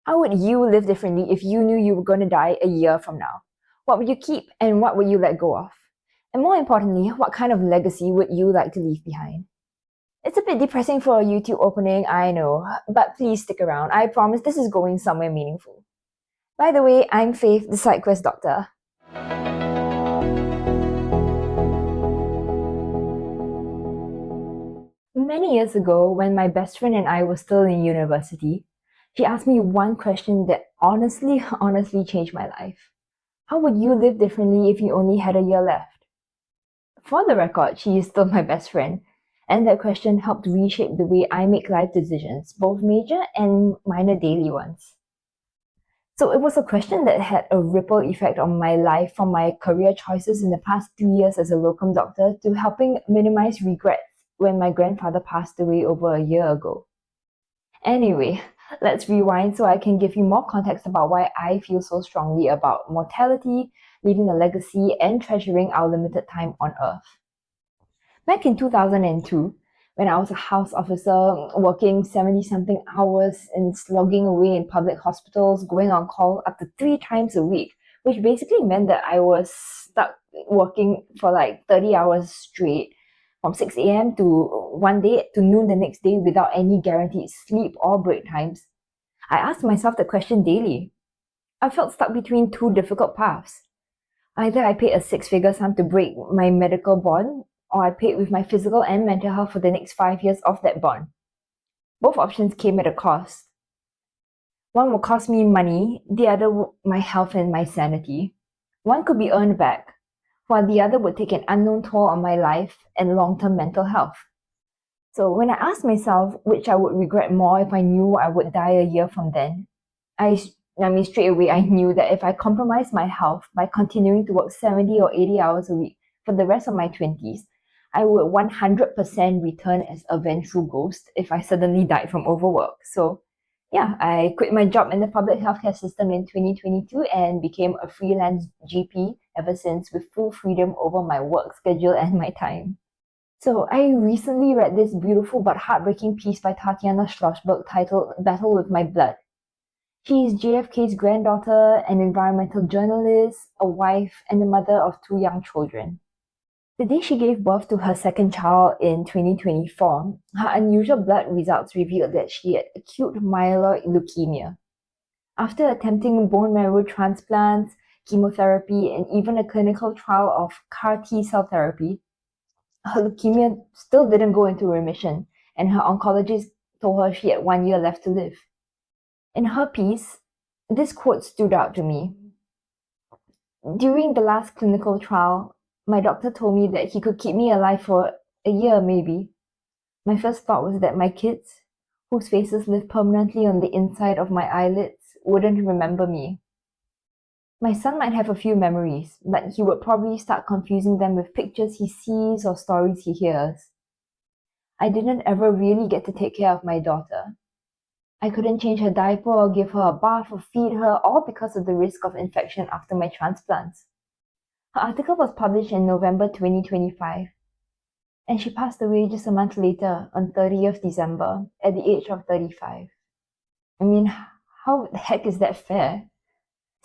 How would you live differently if you knew you were going to die a year from now? What would you keep and what would you let go of? And more importantly, what kind of legacy would you like to leave behind? It's a bit depressing for a YouTube opening, I know, but please stick around. I promise this is going somewhere meaningful. By the way, I'm Faith, the side quest doctor. Many years ago, when my best friend and I were still in university, she asked me one question that honestly changed my life. How would you live differently if you only had a year left? For the record, she is still my best friend, and that question helped reshape the way I make life decisions, both major and minor daily ones. So it was a question that had a ripple effect on my life, from my career choices in the past 3 years as a locum doctor to helping minimize regrets when my grandfather passed away over a year ago. Anyway, let's rewind so I can give you more context about why I feel so strongly about mortality, leaving a legacy, and treasuring our limited time on Earth. Back in 2002, when I was a house officer working 70-something hours and slogging away in public hospitals, going on call up to 3 times a week, which basically meant that I was stuck working for like 30 hours straight from 6 a.m. to one day to noon the next day without any guaranteed sleep or break times. I asked myself the question daily. I felt stuck between 2 difficult paths. Either I paid a 6-figure sum to break my medical bond, or I paid with my physical and mental health for the next 5 years of that bond. Both options came at a cost. One would cost me money, the other my health and my sanity. One could be earned back, while the other would take an unknown toll on my life and long-term mental health. So when I asked myself which I would regret more if I knew I would die a year from then, straight away I knew that if I compromised my health by continuing to work 70 or 80 hours a week for the rest of my 20s, I would 100% return as a vengeful ghost if I suddenly died from overwork. So yeah, I quit my job in the public healthcare system in 2022 and became a freelance GP ever since, with full freedom over my work schedule and my time. So I recently read this beautiful but heartbreaking piece by Tatiana Schlossberg titled "Battle with My Blood." She is JFK's granddaughter, an environmental journalist, a wife, and the mother of 2 young children. The day she gave birth to her second child in 2024, her unusual blood results revealed that she had acute myeloid leukemia. After attempting bone marrow transplants, chemotherapy, and even a clinical trial of CAR T-cell therapy, her leukemia still didn't go into remission, and her oncologist told her she had 1 year left to live. In her piece, this quote stood out to me. During the last clinical trial, my doctor told me that he could keep me alive for a year maybe. My first thought was that my kids, whose faces live permanently on the inside of my eyelids, wouldn't remember me. My son might have a few memories, but he would probably start confusing them with pictures he sees or stories he hears. I didn't ever really get to take care of my daughter. I couldn't change her diaper or give her a bath or feed her, all because of the risk of infection after my transplants. Her article was published in November 2025, and she passed away just a month later on 30th December at the age of 35. I mean, how the heck is that fair?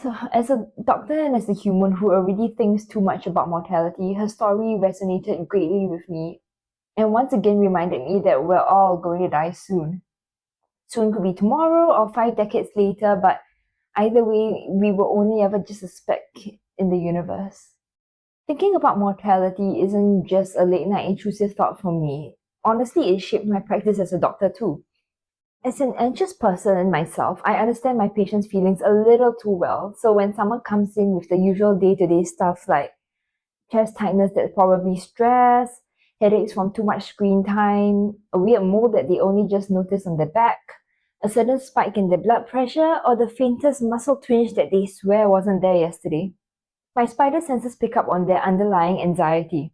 So, as a doctor and as a human who already thinks too much about mortality, her story resonated greatly with me and once again reminded me that we're all going to die soon. Soon could be tomorrow or 5 decades later, but either way, we will only ever just a speck in the universe. Thinking about mortality isn't just a late-night intrusive thought for me. Honestly, it shaped my practice as a doctor too. As an anxious person myself, I understand my patients' feelings a little too well. So when someone comes in with the usual day-to-day stuff like chest tightness that's probably stress, headaches from too much screen time, a weird mole that they only just noticed on their back, a sudden spike in their blood pressure, or the faintest muscle twinge that they swear wasn't there yesterday, my spider senses pick up on their underlying anxiety.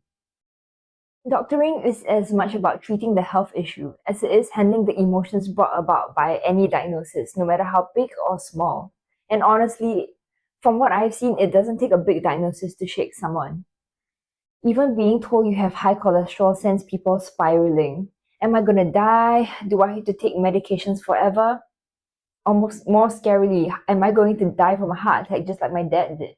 Doctoring is as much about treating the health issue as it is handling the emotions brought about by any diagnosis, no matter how big or small. And honestly, from what I've seen, it doesn't take a big diagnosis to shake someone. Even being told you have high cholesterol sends people spiraling. Am I gonna die? Do I have to take medications forever? almost more scarily, am I going to die from a heart attack just like my dad did?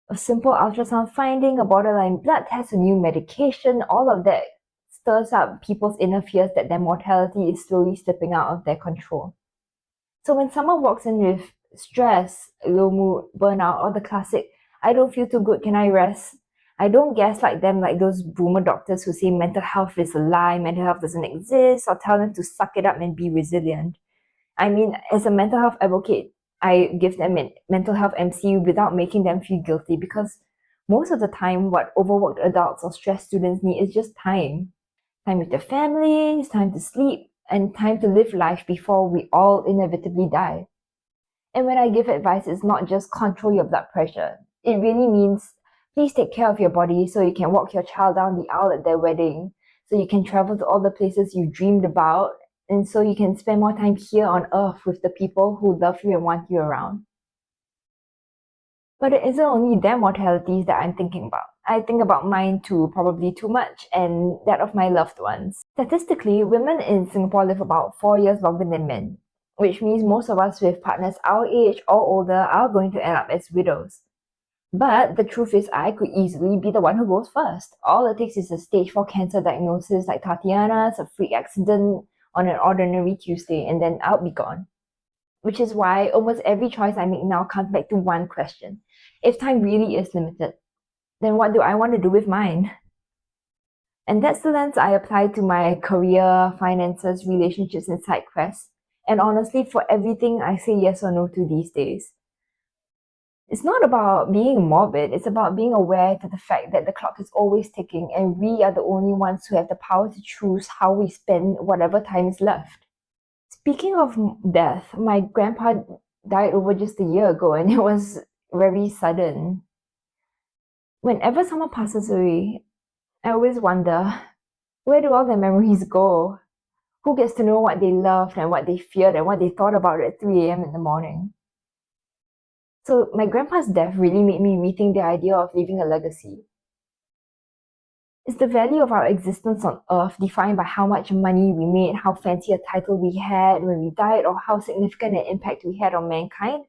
A simple ultrasound finding, a borderline blood test, a new medication, all of that stirs up people's inner fears that their mortality is slowly slipping out of their control. So when someone walks in with stress, low mood, burnout, or the classic, I don't feel too good, can I rest? I don't gaslight them like those boomer doctors who say mental health is a lie, mental health doesn't exist, or tell them to suck it up and be resilient. I mean, as a mental health advocate, I give them a mental health MC without making them feel guilty, because most of the time, what overworked adults or stressed students need is just time. Time with their families, time to sleep, and time to live life before we all inevitably die. And when I give advice, it's not just control your blood pressure. It really means please take care of your body so you can walk your child down the aisle at their wedding, so you can travel to all the places you dreamed about, and so you can spend more time here on earth with the people who love you and want you around. But it isn't only their mortalities that I'm thinking about. I think about mine too, probably too much, and that of my loved ones. Statistically, women in Singapore live about 4 years longer than men, which means most of us with partners our age or older are going to end up as widows. But the truth is, I could easily be the one who goes first. All it takes is a stage 4 cancer diagnosis like Tatiana's, a freak accident on an ordinary Tuesday, and then I'll be gone. Which is why almost every choice I make now comes back to one question. If time really is limited, then what do I want to do with mine? And that's the lens I apply to my career, finances, relationships, and side quests. And honestly, for everything I say yes or no to these days. It's not about being morbid, it's about being aware to the fact that the clock is always ticking and we are the only ones who have the power to choose how we spend whatever time is left. Speaking of death, my grandpa died over just a year ago and it was very sudden. Whenever someone passes away, I always wonder, where do all their memories go? Who gets to know what they loved and what they feared and what they thought about at 3 a.m. in the morning? So my grandpa's death really made me rethink the idea of leaving a legacy. Is the value of our existence on Earth defined by how much money we made, how fancy a title we had when we died, or how significant an impact we had on mankind?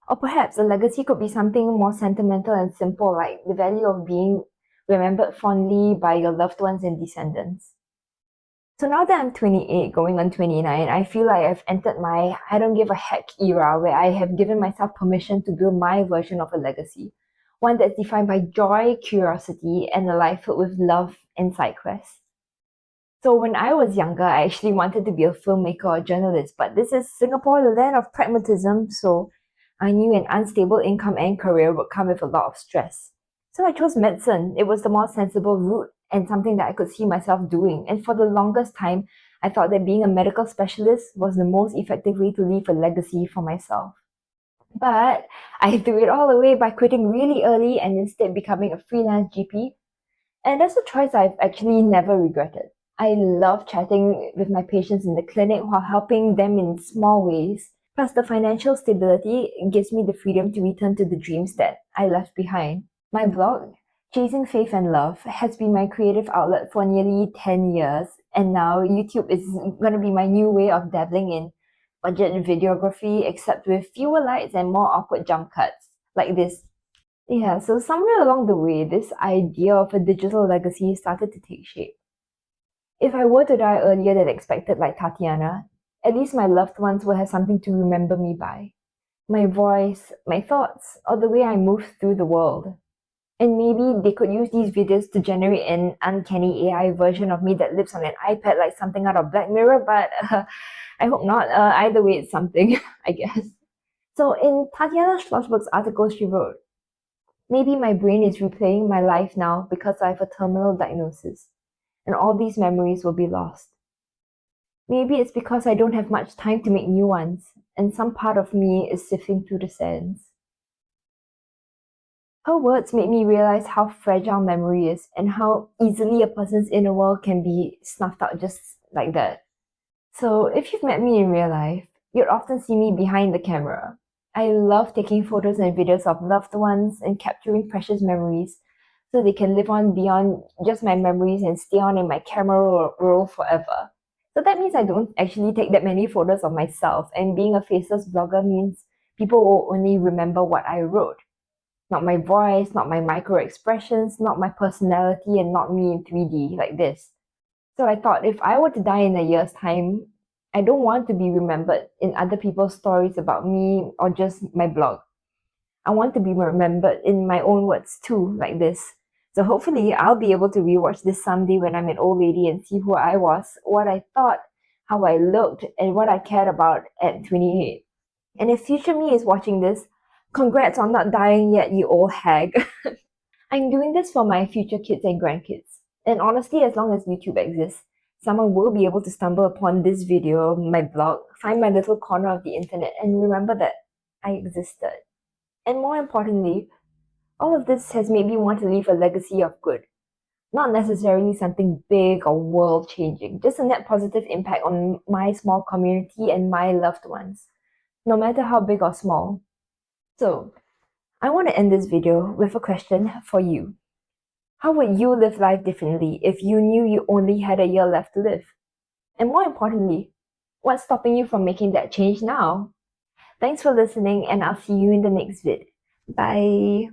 Or perhaps a legacy could be something more sentimental and simple, like the value of being remembered fondly by your loved ones and descendants. So now that I'm 28, going on 29, I feel like I've entered my I don't give a heck era where I have given myself permission to build my version of a legacy. One that's defined by joy, curiosity, and a life filled with love and side quests. So when I was younger, I actually wanted to be a filmmaker or journalist, but this is Singapore, the land of pragmatism, so I knew an unstable income and career would come with a lot of stress. So I chose medicine. It was the more sensible route and something that I could see myself doing. And for the longest time, I thought that being a medical specialist was the most effective way to leave a legacy for myself. But I threw it all away by quitting really early and instead becoming a freelance GP. And that's a choice I've actually never regretted. I love chatting with my patients in the clinic while helping them in small ways. Plus, the financial stability gives me the freedom to return to the dreams that I left behind. My blog, Chasing Faith and Love, has been my creative outlet for nearly 10 years, and now YouTube is going to be my new way of dabbling in budget videography, except with fewer lights and more awkward jump cuts, like this. Yeah, so somewhere along the way, this idea of a digital legacy started to take shape. If I were to die earlier than expected, like Tatiana, at least my loved ones will have something to remember me by. My voice, my thoughts, or the way I move through the world. And maybe they could use these videos to generate an uncanny AI version of me that lives on an iPad like something out of Black Mirror, but I hope not. Either way, it's something, I guess. So in Tatiana Schlossberg's article, she wrote, maybe my brain is replaying my life now because I have a terminal diagnosis, and all these memories will be lost. Maybe it's because I don't have much time to make new ones, and some part of me is sifting through the sands. Her words made me realize how fragile memory is and how easily a person's inner world can be snuffed out just like that. So if you've met me in real life, you'd often see me behind the camera. I love taking photos and videos of loved ones and capturing precious memories so they can live on beyond just my memories and stay on in my camera roll forever. So that means I don't actually take that many photos of myself, and being a faceless blogger means people will only remember what I wrote. Not my voice, not my micro expressions, not my personality, and not me in 3D like this. So I thought if I were to die in a year's time, I don't want to be remembered in other people's stories about me or just my blog. I want to be remembered in my own words too, like this. So hopefully I'll be able to rewatch this someday when I'm an old lady and see who I was, what I thought, how I looked, and what I cared about at 28. And if future me is watching this, congrats on not dying yet, you old hag. I'm doing this for my future kids and grandkids. And honestly, as long as YouTube exists, someone will be able to stumble upon this video, my blog, find my little corner of the internet, and remember that I existed. And more importantly, all of this has made me want to leave a legacy of good. Not necessarily something big or world changing, just a net positive impact on my small community and my loved ones, no matter how big or small. So, I want to end this video with a question for you. How would you live life differently if you knew you only had a year left to live? And more importantly, what's stopping you from making that change now? Thanks for listening, and I'll see you in the next vid. Bye.